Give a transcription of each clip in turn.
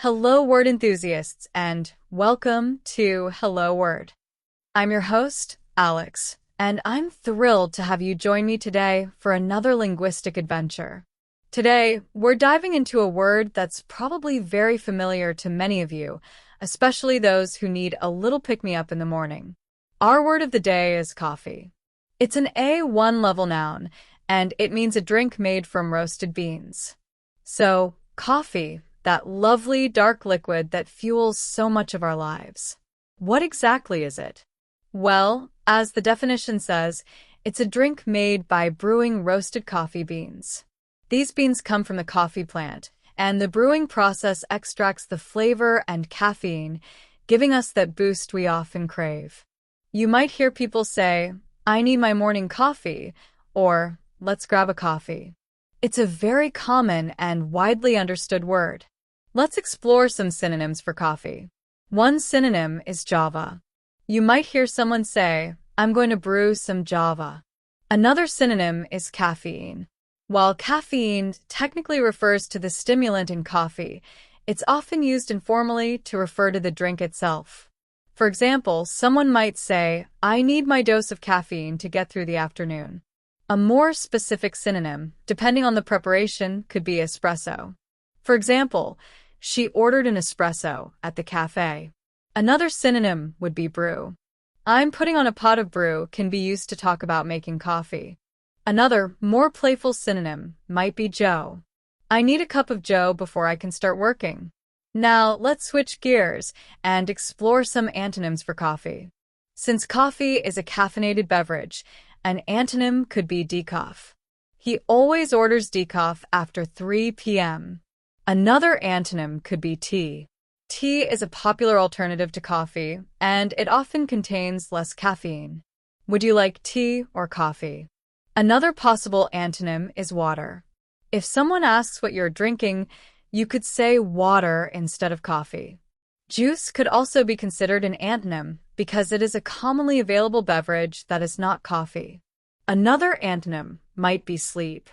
Hello, word enthusiasts, and welcome to Hello Word. I'm your host, Alex, and I'm thrilled to have you join me today for another linguistic adventure. Today, we're diving into a word that's probably very familiar to many of you, especially those who need a little pick-me-up in the morning. Our word of the day is coffee. It's an A1 level noun, and it means a drink made from roasted beans. So, coffee, that lovely dark liquid that fuels so much of our lives. What exactly is it? Well, as the definition says, it's a drink made by brewing roasted coffee beans. These beans come from the coffee plant, and the brewing process extracts the flavor and caffeine, giving us that boost we often crave. You might hear people say, "I need my morning coffee," or "let's grab a coffee." It's a very common and widely understood word. Let's explore some synonyms for coffee. One synonym is Java. You might hear someone say, "I'm going to brew some Java." Another synonym is caffeine. While caffeine technically refers to the stimulant in coffee, it's often used informally to refer to the drink itself. For example, someone might say, "I need my dose of caffeine to get through the afternoon." A more specific synonym, depending on the preparation, could be espresso. For example, "She ordered an espresso at the cafe." Another synonym would be brew. "I'm putting on a pot of brew" can be used to talk about making coffee. Another, more playful synonym might be Joe. "I need a cup of Joe before I can start working." Now, let's switch gears and explore some antonyms for coffee. Since coffee is a caffeinated beverage, an antonym could be decaf. He always orders decaf after 3 p.m. Another antonym could be tea. Tea is a popular alternative to coffee, and it often contains less caffeine. Would you like tea or coffee? Another possible antonym is water. If someone asks what you're drinking, you could say water instead of coffee. Juice could also be considered an antonym because it is a commonly available beverage that is not coffee. Another antonym might be sleep.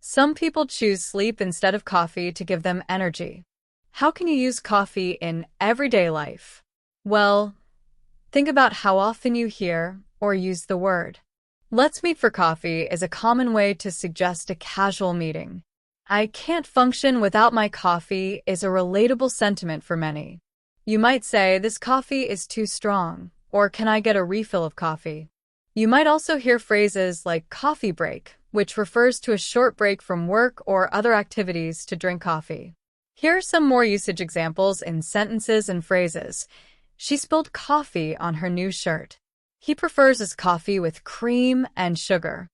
Some people choose sleep instead of coffee to give them energy. How can you use coffee in everyday life? Well, think about how often you hear or use the word. "Let's meet for coffee" is a common way to suggest a casual meeting. "I can't function without my coffee" is a relatable sentiment for many. You might say, "This coffee is too strong," or "Can I get a refill of coffee?" You might also hear phrases like coffee break, which refers to a short break from work or other activities to drink coffee. Here are some more usage examples in sentences and phrases. "She spilled coffee on her new shirt." "He prefers his coffee with cream and sugar."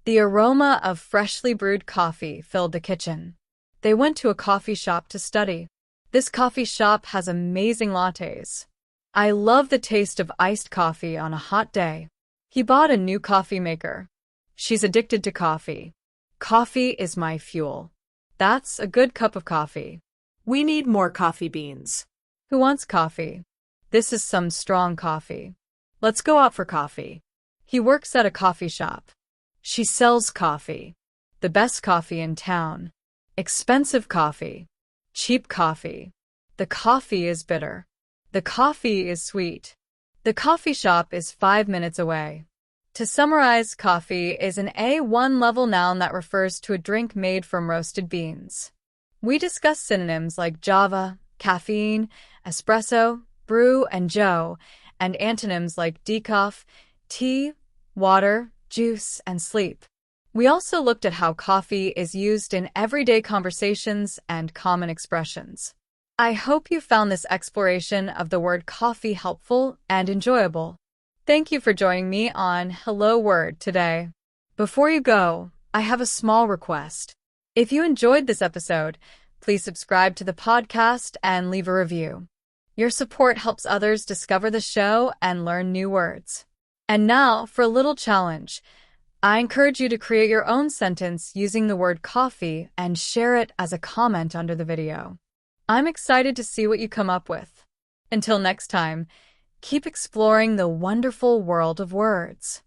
"The aroma of freshly brewed coffee filled the kitchen." "They went to a coffee shop to study." "This coffee shop has amazing lattes." "I love the taste of iced coffee on a hot day." "He bought a new coffee maker." "She's addicted to coffee." "Coffee is my fuel." "That's a good cup of coffee." "We need more coffee beans." "Who wants coffee?" "This is some strong coffee." "Let's go out for coffee." "He works at a coffee shop." "She sells coffee." "The best coffee in town." "Expensive coffee." "Cheap coffee." "The coffee is bitter." "The coffee is sweet." "The coffee shop is 5 minutes away." To summarize, coffee is an A1 level noun that refers to a drink made from roasted beans. We discussed synonyms like Java, caffeine, espresso, brew, and Joe, and antonyms like decaf, tea, water, juice, and sleep. We also looked at how coffee is used in everyday conversations and common expressions. I hope you found this exploration of the word coffee helpful and enjoyable. Thank you for joining me on Hello Word today. Before you go, I have a small request. If you enjoyed this episode, please subscribe to the podcast and leave a review. Your support helps others discover the show and learn new words. And now for a little challenge. I encourage you to create your own sentence using the word coffee and share it as a comment under the video. I'm excited to see what you come up with. Until next time, keep exploring the wonderful world of words.